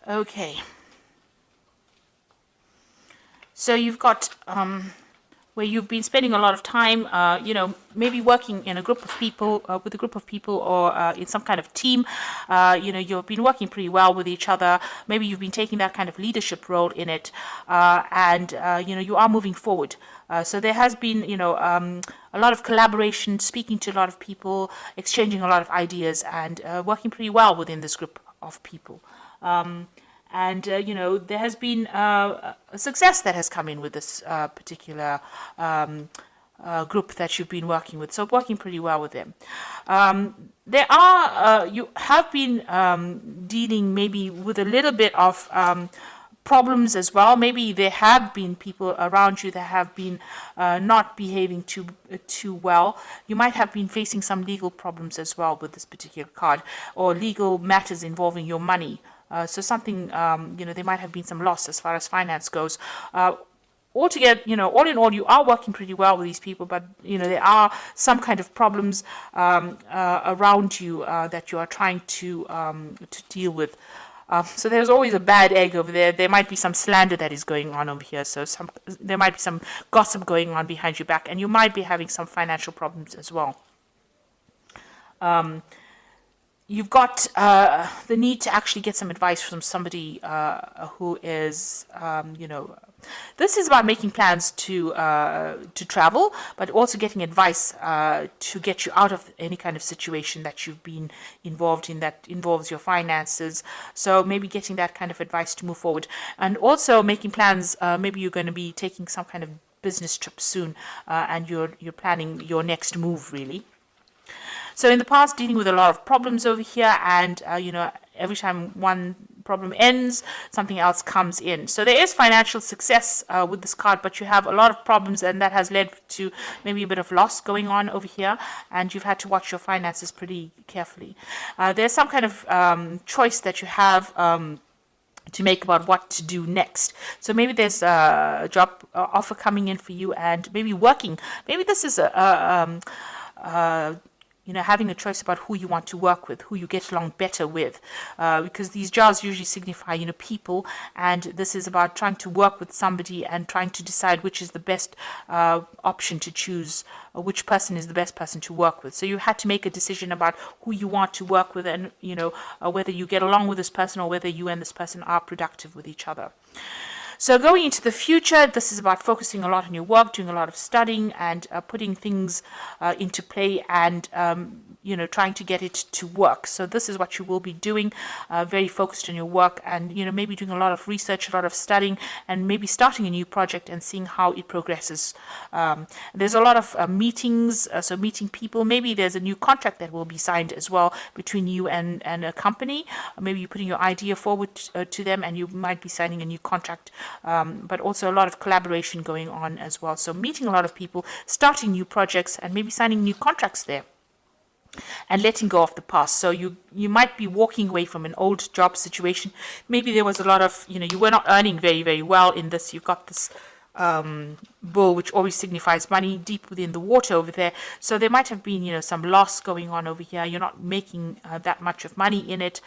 Okay. So you've got where you've been spending a lot of time, maybe working in a group of people, with a group of people, or in some kind of team. You've been working pretty well with each other. Maybe you've been taking that kind of leadership role in it, and you are moving forward. So there has been, a lot of collaboration, speaking to a lot of people, exchanging a lot of ideas, and working pretty well within this group of people. And there has been a success that has come in with this particular group that you've been working with, so working pretty well with them. You have been dealing maybe with a little bit of problems as well. Maybe there have been people around you that have been not behaving too well. You might have been facing some legal problems as well with this particular card, or legal matters involving your money. So something, there might have been some loss as far as finance goes. Altogether, all in all, you are working pretty well with these people, but, there are some kind of problems around you that you are trying to deal with. So there's always a bad egg over there. There might be some slander that is going on over here. So there might be some gossip going on behind your back, and you might be having some financial problems as well. You've got the need to actually get some advice from somebody who is, this is about making plans to travel, but also getting advice to get you out of any kind of situation that you've been involved in that involves your finances. So maybe getting that kind of advice to move forward, and also making plans. Maybe you're going to be taking some kind of business trip soon, and you're planning your next move, really. So in the past, dealing with a lot of problems over here, and every time one problem ends, something else comes in. So there is financial success with this card, but you have a lot of problems, and that has led to maybe a bit of loss going on over here, and you've had to watch your finances pretty carefully. There's some kind of choice that you have to make about what to do next. So maybe there's a job offer coming in for you, and maybe working. Maybe this is having a choice about who you want to work with, who you get along better with, because these jars usually signify, people, and this is about trying to work with somebody and trying to decide which is the best option to choose, or which person is the best person to work with. So you had to make a decision about who you want to work with, and whether you get along with this person, or whether you and this person are productive with each other. So going into the future, this is about focusing a lot on your work, doing a lot of studying, and putting things into play, and trying to get it to work. So this is what you will be doing, very focused on your work, and maybe doing a lot of research, a lot of studying, and maybe starting a new project and seeing how it progresses. There's a lot of meetings, so meeting people. Maybe there's a new contract that will be signed as well between you and a company. Maybe you're putting your idea forward to them, and you might be signing a new contract. But also a lot of collaboration going on as well. So meeting a lot of people, starting new projects, and maybe signing new contracts there, and letting go of the past. So you might be walking away from an old job situation. Maybe there was a lot of, you were not earning very, very well in this. You've got this bull, which always signifies money, deep within the water over there. So there might have been, some loss going on over here. You're not making that much of money in it.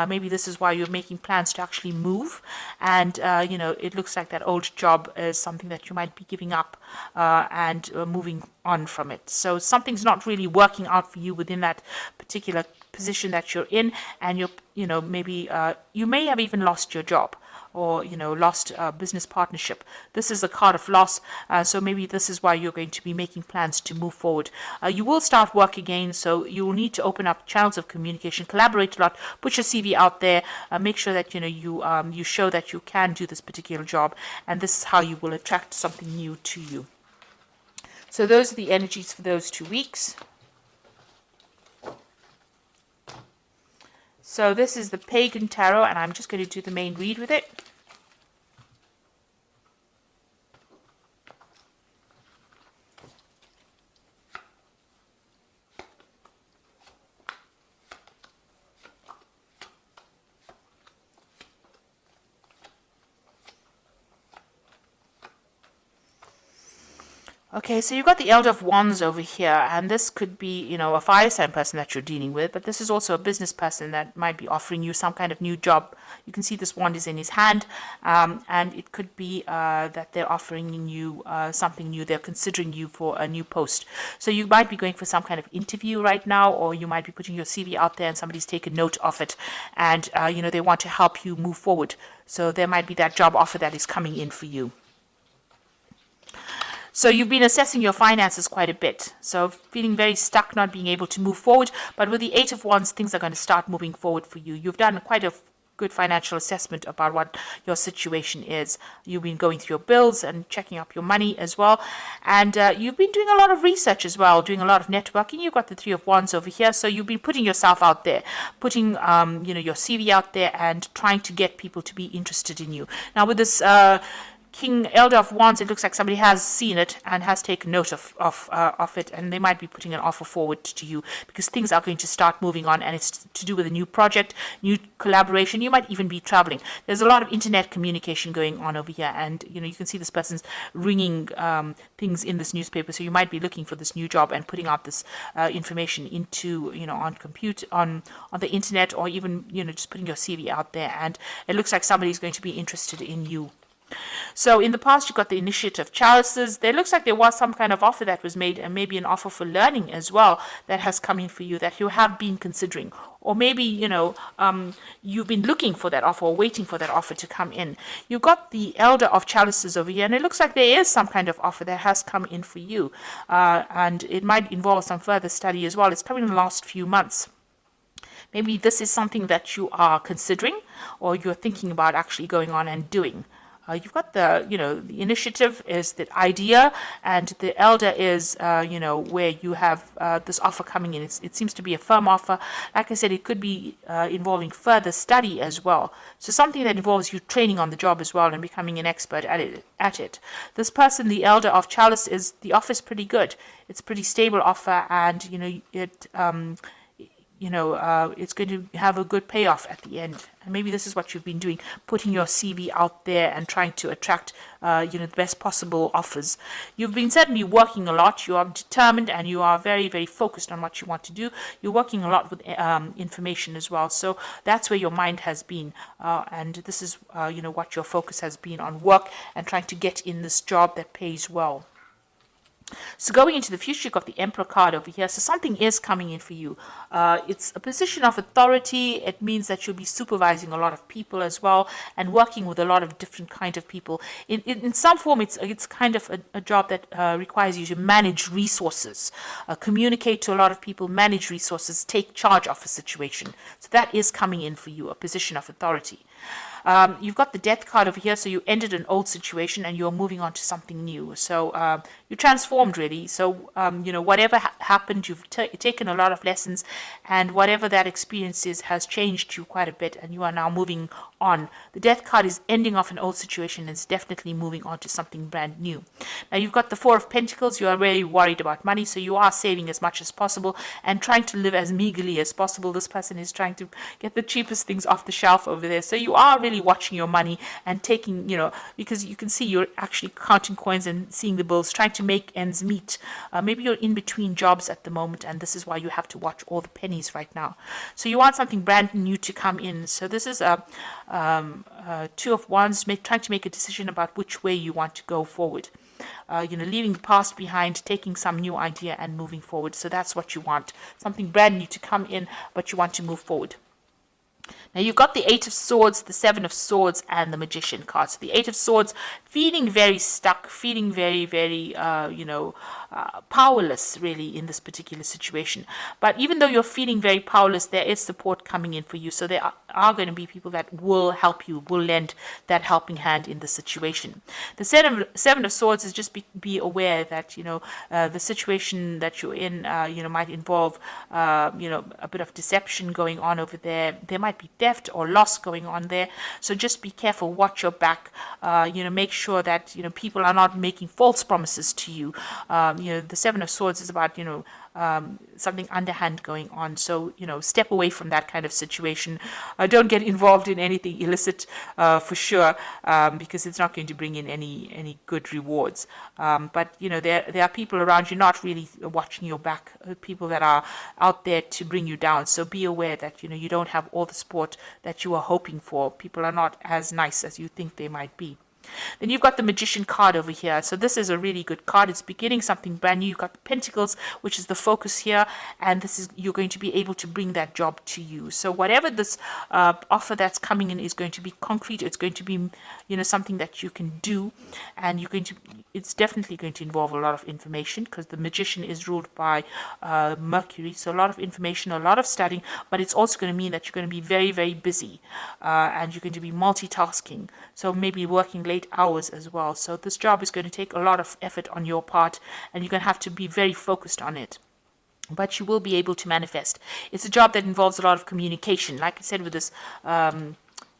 Maybe this is why you're making plans to actually move. And, it looks like that old job is something that you might be giving up and moving on from it. So something's not really working out for you within that particular position that you're in. And maybe you may have even lost your job, or lost business partnership. This is a card of loss, so maybe this is why you're going to be making plans to move forward. You will start work again, so you will need to open up channels of communication, collaborate a lot, put your CV out there, make sure that you show that you can do this particular job, and this is how you will attract something new to you. So those are the energies for those 2 weeks. So this is the Pagan Tarot, and I'm just going to do the main read with it. Okay, so you've got the Elder of Wands over here, and this could be, a fire sign person that you're dealing with, but this is also a business person that might be offering you some kind of new job. You can see this wand is in his hand, and it could be that they're offering you something new. They're considering you for a new post. So you might be going for some kind of interview right now, or you might be putting your CV out there and somebody's taken note of it, and, they want to help you move forward. So there might be that job offer that is coming in for you. So you've been assessing your finances quite a bit. So feeling very stuck, not being able to move forward. But with the Eight of Wands, things are going to start moving forward for you. You've done quite a good financial assessment about what your situation is. You've been going through your bills and checking up your money as well. And you've been doing a lot of research as well, doing a lot of networking. You've got the Three of Wands over here. So you've been putting yourself out there, putting your CV out there and trying to get people to be interested in you. Now with this King Elder of Wands, it looks like somebody has seen it and has taken note of it, and they might be putting an offer forward to you because things are going to start moving on, and it's to do with a new project, new collaboration. You might even be traveling. There's a lot of internet communication going on over here, and you can see this person's ringing things in this newspaper. So you might be looking for this new job and putting out this information into on the internet, or even just putting your CV out there. And it looks like somebody's going to be interested in you. So in the past, you got the Initiative Chalices. There looks like there was some kind of offer that was made, and maybe an offer for learning as well that has come in for you that you have been considering. Or maybe, you've been looking for that offer or waiting for that offer to come in. You've got the Elder of Chalices over here, and it looks like there is some kind of offer that has come in for you. And it might involve some further study as well. It's coming in the last few months. Maybe this is something that you are considering or you're thinking about actually going on and doing. You've got the initiative is the idea, and the elder is, where you have this offer coming in. It seems to be a firm offer. Like I said, it could be involving further study as well. So something that involves you training on the job as well and becoming an expert at it. This person, the Elder of Chalice, the offer is pretty good. It's a pretty stable offer, and, it's going to have a good payoff at the end. And maybe this is what you've been doing, putting your CV out there and trying to attract, the best possible offers. You've been certainly working a lot. You are determined and you are very, very focused on what you want to do. You're working a lot with information as well. So that's where your mind has been. And this is, what your focus has been on, work and trying to get in this job that pays well. So going into the future, you've got the Emperor card over here. So something is coming in for you. It's a position of authority. It means that you'll be supervising a lot of people as well and working with a lot of different kind of people. In some form, it's kind of a job that requires you to manage resources, communicate to a lot of people, manage resources, take charge of a situation. So that is coming in for you, a position of authority. You've got the Death card over here, so you ended an old situation and you're moving on to something new. So you transformed, really. So, whatever happened, you've taken a lot of lessons, and whatever that experience is has changed you quite a bit, and you are now moving on. The Death card is ending off an old situation and it's definitely moving on to something brand new. Now, you've got the Four of Pentacles. You are really worried about money, so you are saving as much as possible and trying to live as meagerly as possible. This person is trying to get the cheapest things off the shelf over there. So you are really watching your money and taking, because you can see you're actually counting coins and seeing the bills, trying to make ends meet. Maybe you're in between jobs at the moment, and this is why you have to watch all the pennies right now. So you want something brand new to come in. So this is a Two of Wands, trying to make a decision about which way you want to go forward. Leaving the past behind, taking some new idea and moving forward. So that's what you want. Something brand new to come in, but you want to move forward. Now, you've got the Eight of Swords, the Seven of Swords, and the Magician card. So the Eight of Swords, feeling very stuck, feeling very, very, powerless, really, in this particular situation. But even though you're feeling very powerless, there is support coming in for you. So there are going to be people that will help you, will lend that helping hand in the situation. The Seven of Swords is just be aware that, the situation that you're in, might involve, a bit of deception going on over there. There might be theft or loss going on there. So just be careful, watch your back, make sure that, people are not making false promises to you. The Seven of Swords is about, something underhand going on. So, step away from that kind of situation. Don't get involved in anything illicit for sure, because it's not going to bring in any good rewards. But, there are people around you not really watching your back, people that are out there to bring you down. So be aware that, you don't have all the support that you are hoping for. People are not as nice as you think they might be. Then you've got the Magician card over here. So this is a really good card. It's beginning something brand new. You've got the Pentacles, which is the focus here, and this is, you're going to be able to bring that job to you. So whatever this offer that's coming in is going to be concrete. It's going to be, something that you can do, and it's definitely going to involve a lot of information, because the Magician is ruled by Mercury. So a lot of information, a lot of studying, but it's also going to mean that you're going to be very, very busy, and you're going to be multitasking. So maybe working late hours as well. So this job is going to take a lot of effort on your part, and you're going to have to be very focused on it. But you will be able to manifest. It's a job that involves a lot of communication. Like I said, with this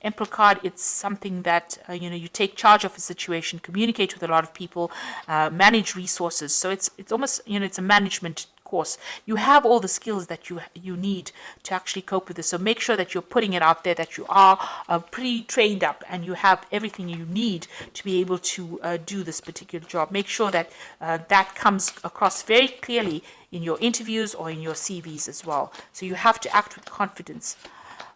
Emperor card, it's something that you take charge of a situation, communicate with a lot of people, manage resources. So it's almost it's a management course. You have all the skills that you need to actually cope with this. So make sure that you're putting it out there, that you are pretty trained up, and you have everything you need to be able to do this particular job. Make sure that that comes across very clearly in your interviews or in your CVs as well. So you have to act with confidence.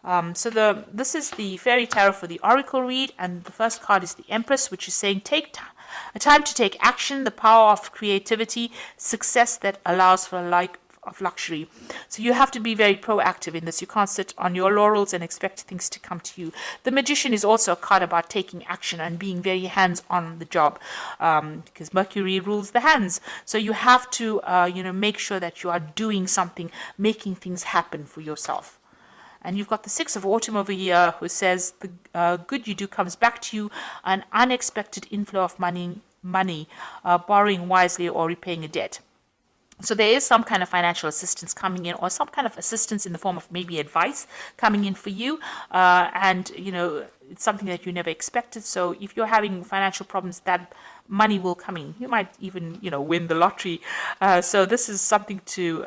This is the Fairy Tarot for the Oracle read, and the first card is the Empress, which is saying a time to take action, the power of creativity, success that allows for a life of luxury. So you have to be very proactive in this. You can't sit on your laurels and expect things to come to you. The Magician is also a card about taking action and being very hands on the job, because Mercury rules the hands. So you have to make sure that you are doing something, making things happen for yourself. And you've got the Six of Autumn over here, who says the good you do comes back to you, an unexpected inflow of money, borrowing wisely or repaying a debt. So there is some kind of financial assistance coming in, or some kind of assistance in the form of maybe advice coming in for you. And, it's something that you never expected. So if you're having financial problems, that money will come in. You might even, win the lottery. So this is something to,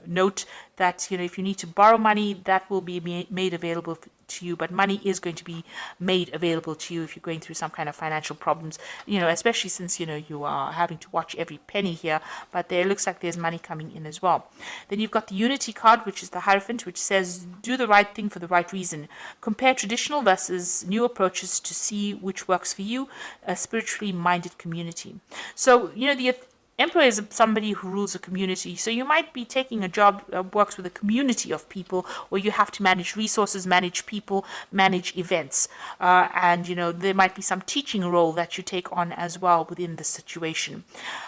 note that, if you need to borrow money, that will be made available to you. But money is going to be made available to you if you're going through some kind of financial problems, especially since, you are having to watch every penny here. But there looks like there's money coming in as well. Then you've got the Unity card, which is the Hierophant, which says, do the right thing for the right reason. Compare traditional versus new approaches to see which works for you, a spiritually minded community. So, the Emperor is somebody who rules a community. So you might be taking a job that works with a community of people, where you have to manage resources, manage people, manage events. And, there might be some teaching role that you take on as well within the situation.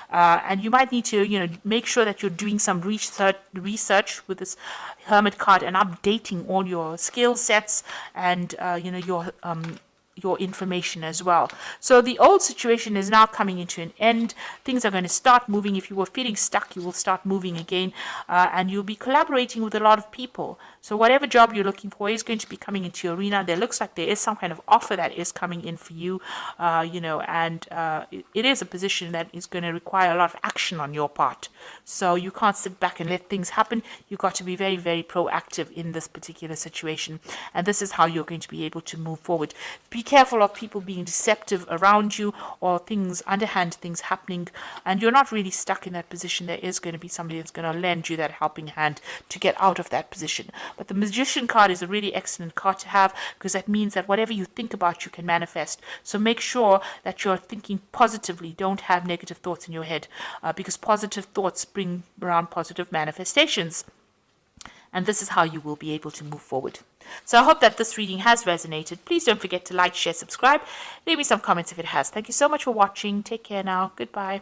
And you might need to, make sure that you're doing some research with this Hermit card, and updating all your skill sets and, your information as well. So the old situation is now coming into an end. Things are going to start moving. If you were feeling stuck, you will start moving again, and you'll be collaborating with a lot of people. So whatever job you're looking for is going to be coming into your arena. There looks like there is some kind of offer that is coming in for you, and it is a position that is going to require a lot of action on your part. So you can't sit back and let things happen. You've got to be very, very proactive in this particular situation. And this is how you're going to be able to move forward. Be careful of people being deceptive around you, or underhand things happening, and you're not really stuck in that position. There is going to be somebody that's going to lend you that helping hand to get out of that position. But the Magician card is a really excellent card to have, because that means that whatever you think about, you can manifest. So make sure that you're thinking positively. Don't have negative thoughts in your head, because positive thoughts bring around positive manifestations. And this is how you will be able to move forward. So I hope that this reading has resonated. Please don't forget to like, share, subscribe. Leave me some comments if it has. Thank you so much for watching. Take care now. Goodbye.